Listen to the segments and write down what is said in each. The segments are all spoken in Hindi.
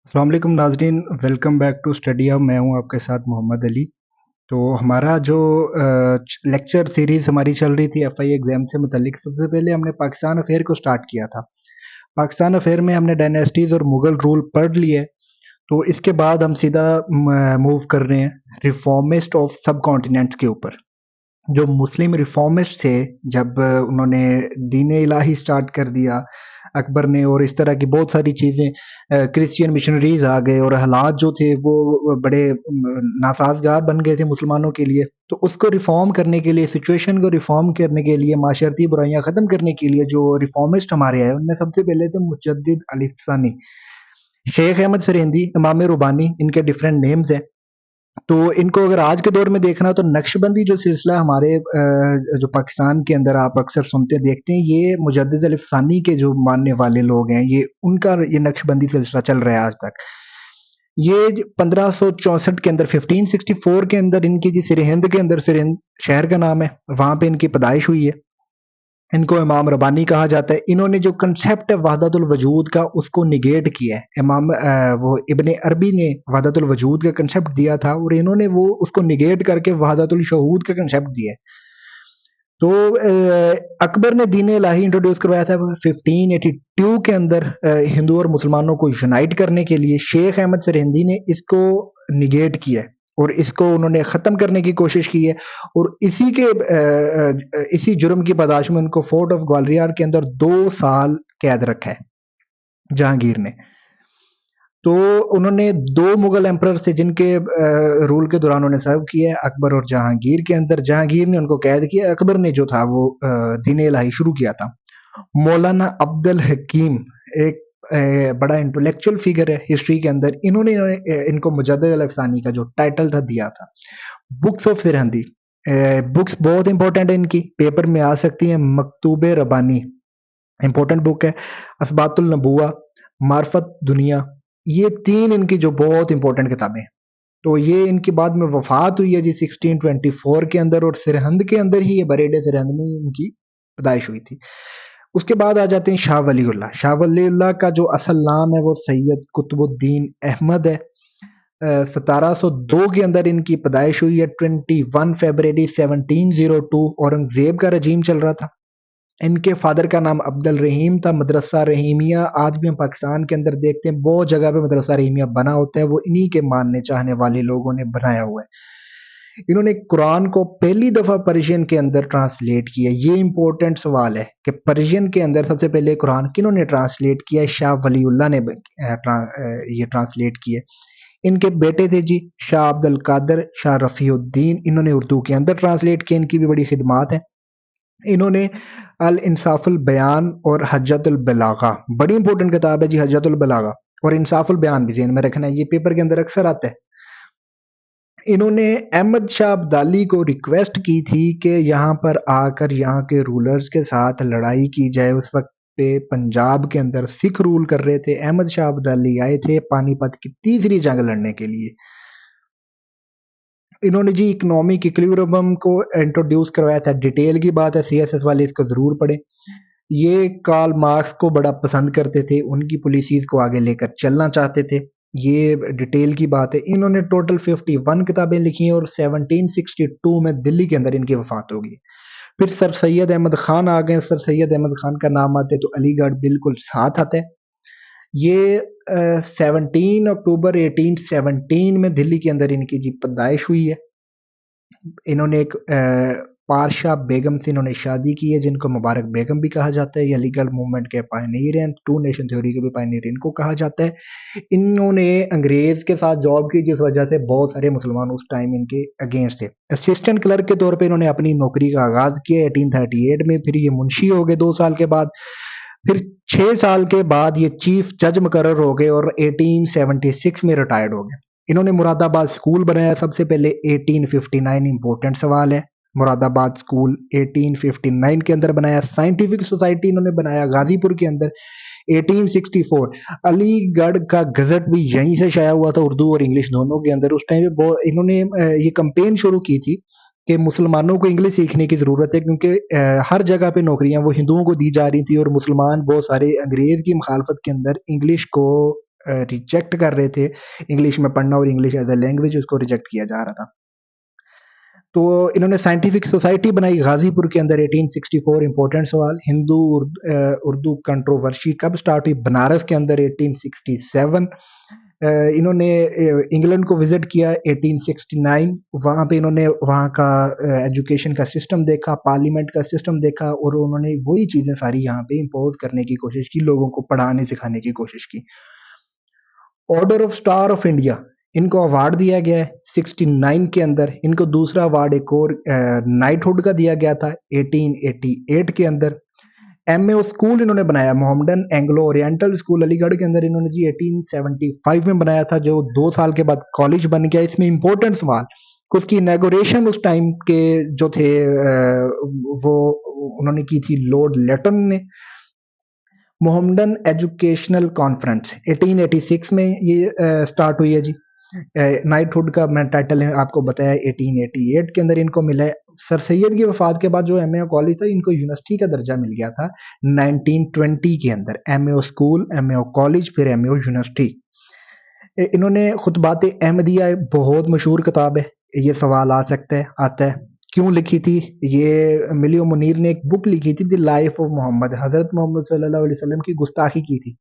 अस्सलाम वालेकुम नाज़रीन, welcome back to Study Hub. मैं हूं आपके साथ मोहम्मद अली। तो हमारा जो लेक्चर सीरीज़ हमारी चल रही थी एफआई एग्ज़ाम से मुतल्लिक, सबसे पहले हमने पाकिस्तान अफेयर को स्टार्ट किया था। पाकिस्तान अफेयर में हमने डायनेस्टीज़ और मुग़ल रूल पढ़ लिए। तो इसके बाद हम सीधा मूव कर रहे हैं रिफॉर्मिस्ट ऑफ सब कॉन्टिनेंट्स के ऊपर। जो मुस्लिम रिफॉर्मिस्ट थे, जब उन्होंने दीन इलाही स्टार्ट कर दिया अकबर ने, और इस तरह की बहुत सारी चीज़ें, क्रिश्चियन मिशनरीज आ गए और हालात जो थे वो बड़े नासाजगार बन गए थे मुसलमानों के लिए। तो उसको रिफॉर्म करने के लिए, सिचुएशन को रिफॉर्म करने के लिए, माशरती बुराइयां ख़त्म करने के लिए जो रिफॉर्मिस्ट हमारे आए, उनमें सबसे पहले थे मुजद्दिद अली सानी, शेख अहमद सरेंदी, इमाम रुबानी, इनके डिफरेंट नेम्स हैं। तो इनको अगर आज के दौर में देखना हो तो नक्शबंदी जो सिलसिला हमारे जो पाकिस्तान के अंदर आप अक्सर सुनते देखते हैं, ये मुजद्दिद अली सानी के जो मानने वाले लोग हैं, ये नक्शबंदी सिलसिला चल रहा है आज तक। ये 1564 के अंदर, 1564 के अंदर इनकी जी सिरहिंद के अंदर, सिरहिंद शहर का नाम है, वहां पे इनकी पैदाइश हुई है। इनको इमाम रबानी कहा जाता है। इन्होंने जो कंसेप्ट है वहदतुल वजूद का, उसको निगेट किया है। वो इब्ने अरबी ने वहदतुल वजूद का कंसेप्ट दिया था, और इन्होंने वो उसको निगेट करके वहदतुल शहूद का कंसेप्ट दिया है। तो अकबर ने दीन इलाही इंट्रोड्यूस करवाया था 1582 के अंदर, हिंदू और मुसलमानों को यूनाइट करने के लिए। शेख अहमद सरहिंदी ने इसको निगेट किया है और इसको उन्होंने ख़त्म करने की कोशिश की है, और इसी जुर्म की पादाश में उनको फोर्ट ऑफ ग्वालियर के अंदर 2 साल कैद रखा है जहांगीर ने। तो उन्होंने 2 मुगल एम्परर से जिनके रूल के दौरान उन्होंने सर्व किया है, अकबर और जहांगीर के अंदर। जहांगीर ने उनको कैद किया, अकबर ने जो था वो दीन इलाही शुरू किया था। मौलाना अब्दुल हकीम एक बड़ा इंटेलेक्चुअल फिगर है हिस्ट्री के अंदर। इन्होंने इनको मुजद्दिद अल अफ़सानी का जो टाइटल था दिया था। बुक्स ऑफ सिरहिंदी, बुक्स बहुत इंपॉर्टेंट है इनकी, पेपर में आ सकती है। मकतूबे रबानी इंपॉर्टेंट बुक है। असबातुल नबुआ, मार्फत दुनिया, ये 3 इनकी जो बहुत इंपॉर्टेंट किताबें हैं। तो ये इनकी बाद में वफात हुई है जी 1624 के अंदर, और सिरहिंद के अंदर ही, ये बरेड सिरहिंद में इनकी पैदाइश हुई थी। उसके बाद आ जाते हैं शाह वलीउल्लाह। शाह वलीउल्लाह का जो असल नाम है वो सैयद कुतुबुद्दीन अहमद है। 1702 के अंदर इनकी पैदाइश हुई है। 21 फरवरी 1702 औरंगजेब का रजीम चल रहा था। इनके फादर का नाम अब्दुल रहीम था। मदरसा रहीमिया आज भी हम पाकिस्तान के अंदर देखते हैं, बहुत जगह पे मदरसा रहीमिया बना होता है, वो इन्हीं के मानने चाहने वाले लोगों ने बनाया हुआ है। इन्होंने कुरान को पहली दफा पर्शियन के अंदर ट्रांसलेट किया। ये इंपॉर्टेंट सवाल है कि पर्शियन के अंदर सबसे पहले कुरान किन्होंने ट्रांसलेट किया? शाह वलीउल्लाह ने ये ट्रांसलेट किया। इनके बेटे थे जी शाह अब्दुल कादर, शाह रफ़ीउद्दीन, इन्होंने उर्दू के अंदर ट्रांसलेट किया। इनकी भी बड़ी खिदमात है। इन्होंने अल इंसाफुल बयान और हज्जतुल बलागा, बड़ी इंपॉर्टेंट किताब है जी हज्जतुल बलागा, और इंसाफुल बयान भी ज़हन में रखना है, ये पेपर के अंदर अक्सर आता है। इन्होंने अहमद शाह अब्दाली को रिक्वेस्ट की थी कि यहाँ पर आकर यहाँ के रूलर्स के साथ लड़ाई की जाए। उस वक्त पे पंजाब के अंदर सिख रूल कर रहे थे। अहमद शाह अब्दाली आए थे पानीपत की तीसरी जंग लड़ने के लिए। इन्होंने जी इकोनॉमिक इक्विलिब्रियम को इंट्रोड्यूस करवाया था। डिटेल की बात है, सीएसएस वाले इसको ज़रूर पढ़ें। ये कार्ल मार्क्स को बड़ा पसंद करते थे, उनकी पॉलिसीज़ को आगे लेकर चलना चाहते थे। ये डिटेल की बात है। इन्होंने टोटल 51 किताबें लिखी हैं, और 1762 में दिल्ली के अंदर इनकी वफ़ात होगी। फिर सर सैयद अहमद खान आ गए। सर सैयद अहमद खान का नाम आते तो अलीगढ़ बिल्कुल साथ आता है। ये 17 अक्टूबर 1817 में दिल्ली के अंदर इनकी जी पैदाइश हुई है। इन्होंने एक पारशा बेगम से इन्होंने शादी की है, जिनको मुबारक बेगम भी कहा जाता है। ये अलीगढ़ मूवमेंट के पायनियर हैं। टू नेशन थ्योरी के भी पायनियर इनको कहा जाता है। इन्होंने अंग्रेज के साथ जॉब की, जिस वजह से बहुत सारे मुसलमान उस टाइम इनके अगेंस्ट थे। असिस्टेंट क्लर्क के तौर पे इन्होंने अपनी नौकरी का आगाज किया 1838 में। फिर ये मुंशी हो गए 2 साल के बाद। फिर 6 साल के बाद ये चीफ जज मुकर्रर हो गए, और 1876 में रिटायर्ड हो गए। इन्होंने मुरादाबाद स्कूल बनाया सबसे पहले 1859। इंपॉर्टेंट सवाल है, मुरादाबाद स्कूल 1859 के अंदर बनाया। साइंटिफिक सोसाइटी इन्होंने बनाया गाजीपुर के अंदर 1864। अलीगढ़ का गजट भी यहीं से शाया हुआ था, उर्दू और इंग्लिश दोनों के अंदर। उस टाइम पे इन्होंने ये कंपेन शुरू की थी कि मुसलमानों को इंग्लिश सीखने की ज़रूरत है, क्योंकि हर जगह पे नौकरियां वो हिंदुओं को दी जा रही थी, और मुसलमान बहुत सारे अंग्रेज़ की मुखालफत के अंदर इंग्लिश को रिजेक्ट कर रहे थे इंग्लिश में पढ़ना, और इंग्लिश एज अ लैंग्वेज उसको रिजेक्ट किया जा रहा था। तो इन्होंने साइंटिफिक सोसाइटी बनाई गाजीपुर के अंदर 1864। इंपॉर्टेंट सवाल, हिंदू उर्दू कंट्रोवर्सी कब स्टार्ट हुई? बनारस के अंदर 1867। इन्होंने इंग्लैंड को विजिट किया 1869। वहाँ पे इन्होंने वहाँ का एजुकेशन का सिस्टम देखा, पार्लियामेंट का सिस्टम देखा, और उन्होंने वही चीज़ें सारी यहाँ पे इम्पोज करने की कोशिश की, लोगों को पढ़ाने सिखाने की कोशिश की। Order of star of India, इनको अवार्ड दिया गया है 69 के अंदर। इनको दूसरा अवार्ड एक और नाइटहुड का दिया गया था 1888 के अंदर। एमएओ स्कूल इन्होंने बनाया, Mohammedan Anglo oriental school Aligarh के अंदर इन्होंने जी 1875 में बनाया था, जो 2 साल के बाद कॉलेज बन गया। इसमें इंपॉर्टेंट सवाल, उसकी इनॉग्रेशन उस टाइम के जो थे वो उन्होंने की थी लॉर्ड लेटन ने। मोहम्मदन एजुकेशनल कॉन्फ्रेंस 1886 में ये स्टार्ट हुई है जी। नाइटहुड का मैं टाइटल आपको बताया 1888 के अंदर इनको मिला है। सर सैयद की वफात के बाद जो एमएओ कॉलेज था, इनको यूनिवर्सिटी का दर्जा मिल गया था 1920 के अंदर। एमएओ स्कूल, एमएओ कॉलेज, फिर एमएओ यूनिवर्सिटी। इन्होंने खुतबात अहमदिया, बहुत मशहूर किताब है, ये सवाल आ सकता है, आता है, क्यों लिखी थी? ये मिलियो मुनीर ने एक बुक लिखी थी, द लाइफ ऑफ मोहम्मद, हजरत मोहम्मद सल्लल्लाहु अलैहि वसल्लम की गुस्ताखी की थी।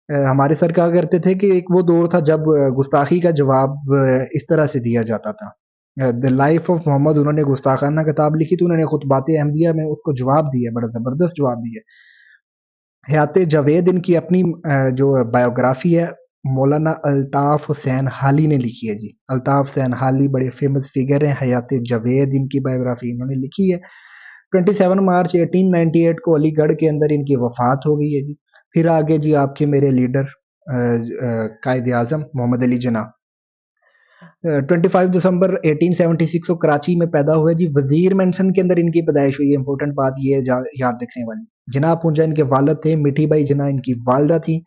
हमारे सर कहा करते थे कि एक वो दौर था जब गुस्ताखी का जवाब इस तरह से दिया जाता था। द लाइफ ऑफ मोहम्मद, उन्होंने गुस्ताखाना किताब लिखी थी, उन्होंने खुतबात अहमदिया में उसको जवाब दिया, बड़ा ज़बरदस्त जवाब दिया। हयात जावेद इनकी अपनी जो बायोग्राफी है, मौलाना अल्ताफ हुसैन हाली ने लिखी है जी। अल्ताफ हुसैन हाली बड़े फेमस फिगर हैं। हयात जावेद इनकी बायोग्राफी इन्होंने लिखी है। 27 मार्च 1898 को अलीगढ़ के अंदर इनकी वफात हो गई है जी। फिर आगे जी आपके मेरे लीडर कायद आजम मोहम्मद अली जिन्ना, 25 दिसंबर 1876 को कराची में पैदा हुए जी। वजीर मेंशन के अंदर इनकी पैदाइश हुई है। इंपॉर्टेंट बात ये याद रखने वाली। जिन्ना पूंजा इनके वालिद थे, मिठी बाई जिन्ना इनकी वालदा थी।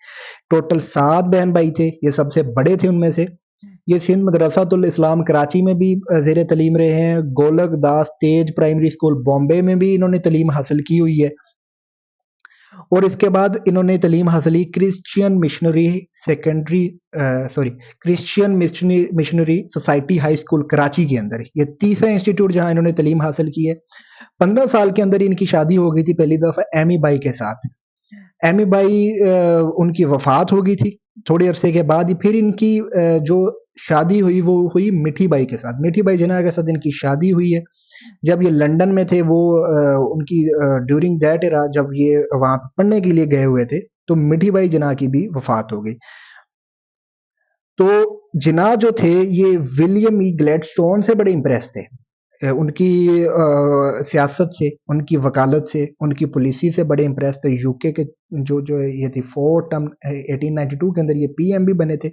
टोटल 7 बहन भाई थे, ये सबसे बड़े थे उनमें से। ये सिंध मदरसातुल इस्लाम कराची में भी ज़ेर तलीम रहे हैं। गोलक दास तेज प्राइमरी स्कूल बॉम्बे में भी इन्होंने तलीम हासिल की हुई है। और इसके बाद इन्होंने तलीम हासिल की Christian missionary society high school Karachi के अंदर। ये तीसरा इंस्टीट्यूट जहां इन्होंने तलीम हासिल की है। 15 साल के अंदर इनकी शादी हो गई थी पहली दफा एमी बाई के साथ। एमी बाई उनकी वफात हो गई थी थोड़े अरसे के बाद ही। फिर इनकी जो शादी हुई वो हुई मिठी बाई के साथ। मिठी बाई जिन्ना के साथ इनकी शादी हुई है। जब ये लंदन में थे, वो उनकी ड्यूरिंग दैट एरा जब ये वहां पढ़ने के लिए गए हुए थे, तो मिठी बाई जिन्ना की भी वफात हो गई। तो जिन्ना जो थे ये विलियम ई ग्लैडस्टोन से बड़े इम्प्रेस थे। उनकी सियासत से, उनकी वकालत से, उनकी पॉलिसी से बड़े इम्प्रेस थे। यूके के जो ये थी 4 टर्म 1892 के अंदर ये पीएम भी बने थे।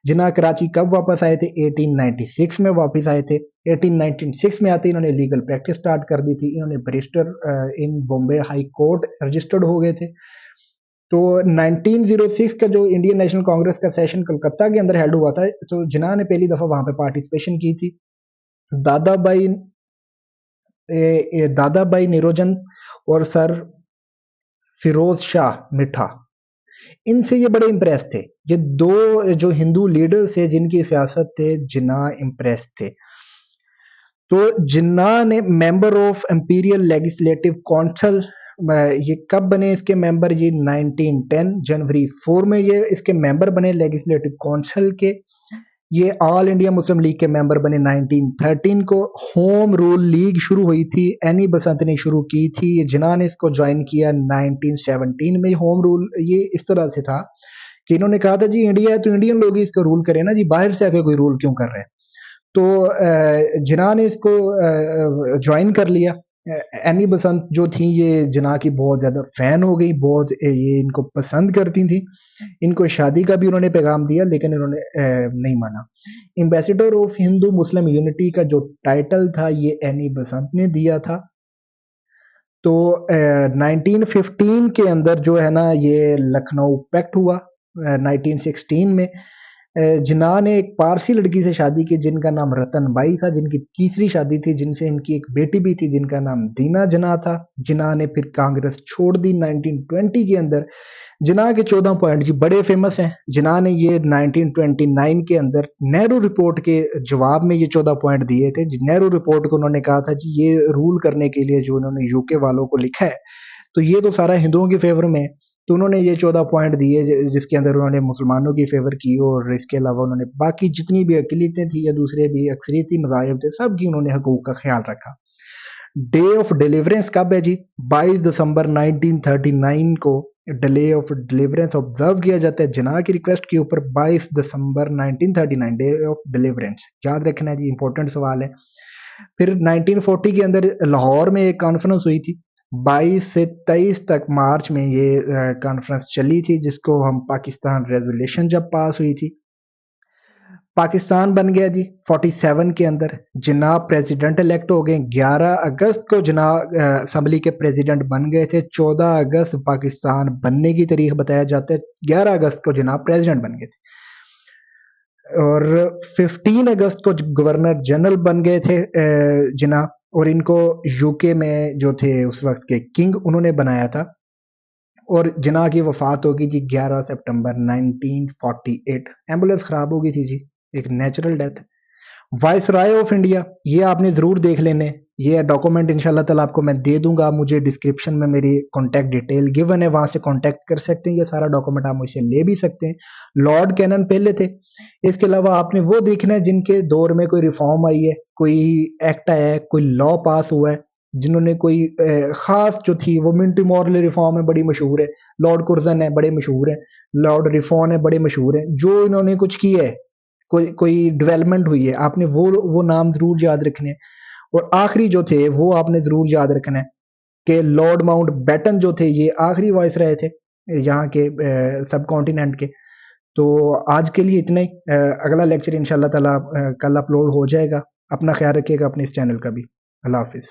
जिन्ना कराची कब वापस आए थे? 1896 में वापस आए थे। 1896 में आते इन्होंने लीगल प्रैक्टिस स्टार्ट कर दी थी। इन्होंने बैरिस्टर इन बॉम्बे हाई कोर्ट रजिस्टर्ड हो गए थे। तो 1906 का जो इंडियन नेशनल कांग्रेस का सेशन कलकत्ता के अंदर हेल्ड हुआ था, तो जिन्ना ने पहली दफा वहां पे पार्टिसिपेशन की थी। दादाबाई निरोजन और सर फिरोज शाह मिठा, इनसे ये बड़े इम्प्रेस थे। ये दो जो हिंदू लीडर्स थे जिनकी सियासत थे, जिन्ना इम्प्रेस थे। तो जिन्ना ने member of imperial legislative council, ये कब बने इसके मेंबर? ये 1910 जनवरी 4 में ये इसके मेंबर बने लेजिस्लेटिव काउंसिल के। ये ऑल इंडिया मुस्लिम लीग के मेंबर बने 1913 को। होम रूल लीग शुरू हुई थी, एनी बसंत ने शुरू की थी। जिन्ना ने इसको ज्वाइन किया 1917 में। होम रूल ये इस तरह से था कि इन्होंने कहा था जी इंडिया है तो इंडियन लोग ही इसको रूल करें ना जी, बाहर से आके कोई रूल क्यों कर रहे हैं। तो जिन्ना ने इसको ज्वाइन कर लिया। एनी बसंत जो थी ये जिन्ना की बहुत ज़्यादा फ़ैन हो गई, बहुत ये इनको पसंद करती थी। इनको शादी का भी उन्होंने पैगाम दिया, लेकिन इन्होंने नहीं माना। Ambassador of Hindu Muslim unity का जो टाइटल था ये एनी बसंत ने दिया था। तो 1915 के अंदर जो है ना ये लखनऊ पैक्ट हुआ। 1916 में जिन्ना ने एक पारसी लड़की से शादी की जिनका नाम रतन बाई था, जिनकी तीसरी शादी थी, जिनसे इनकी एक बेटी भी थी जिनका नाम दीना जिन्ना था। जिन्ना ने फिर कांग्रेस छोड़ दी 1920 के अंदर। जिन्ना के 14 पॉइंट जी बड़े फेमस हैं। जिन्ना ने ये 1929 के अंदर नेहरू रिपोर्ट के जवाब में ये 14 पॉइंट दिए थे। नेहरू रिपोर्ट को उन्होंने कहा था जी ये रूल करने के लिए जो उन्होंने यूके वालों को लिखा है तो ये तो सारा हिंदुओं के फेवर में है। तो उन्होंने ये 14 पॉइंट दिए जिसके अंदर उन्होंने मुसलमानों की फेवर की और इसके अलावा उन्होंने बाकी जितनी भी अकलीतें थी या दूसरे भी अक्सरियती मज़ाहिब थे सब की उन्होंने हकूक़ का ख्याल रखा। डे ऑफ डिलीवरेंस कब है जी? 22 दिसंबर 1939 को डे ऑफ डिलीवरेंस ऑब्जर्व किया जाता है जिन्ना की रिक्वेस्ट के ऊपर। 22 दिसंबर 1939 डे ऑफ डिलीवरेंस याद रखना है जी, इंपॉर्टेंट सवाल है। फिर 1940 के अंदर लाहौर में एक कॉन्फ्रेंस हुई थी। 22 से 23 तक मार्च में ये कॉन्फ्रेंस चली थी जिसको हम पाकिस्तान रेजोल्यूशन जब पास हुई थी। पाकिस्तान बन गया जी 47 के अंदर। जिन्ना प्रेसिडेंट इलेक्ट हो गए। 11 अगस्त को जिन्ना असम्बली के प्रेसिडेंट बन गए थे। 14 अगस्त पाकिस्तान बनने की तारीख बताया जाता है। 11 अगस्त को जिन्ना प्रेसिडेंट बन गए थे और 15 अगस्त को गवर्नर जनरल बन गए थे जिन्ना, और इनको यूके में जो थे उस वक्त के किंग उन्होंने बनाया था। और जिन्ना की वफात होगी जी 11 सितंबर 1948। एम्बुलेंस खराब हो गई थी जी, एक natural death. Viceroy of India ये आपने ज़रूर देख लेने। ये डॉक्यूमेंट इंशाल्लाह ताला आपको मैं दे दूंगा। मुझे डिस्क्रिप्शन में मेरी कॉन्टैक्ट डिटेल गिवन है, वहाँ से कॉन्टैक्ट कर सकते हैं। ये सारा डॉक्यूमेंट आप मुझसे ले भी सकते हैं। लॉर्ड कैनन पहले थे। इसके अलावा आपने वो देखना है जिनके दौर में कोई रिफॉर्म आई है, कोई एक्ट आया है, कोई लॉ पास हुआ है, जिन्होंने कोई ख़ास जो थी वो मिंटो मॉर्ले रिफॉर्म है, बड़ी मशहूर है। लॉर्ड कुर्जन है, बड़े मशहूर है। लॉर्ड रिफॉर्म है, बड़े मशहूर है। जो इन्होंने कुछ किया है, कोई डेवलपमेंट हुई है, आपने वो नाम ज़रूर याद रखने हैं। और आखिरी जो थे वो आपने ज़रूर याद रखना है कि लॉर्ड माउंट बैटन जो थे ये आखिरी वाइस रहे थे यहाँ के सब कॉन्टिनेंट के। तो आज के लिए इतना ही। अगला लेक्चर इंशाल्लाह ताला कल अपलोड हो जाएगा। अपना ख्याल रखिएगा अपने इस चैनल का भी। अल्लाह हाफिज़।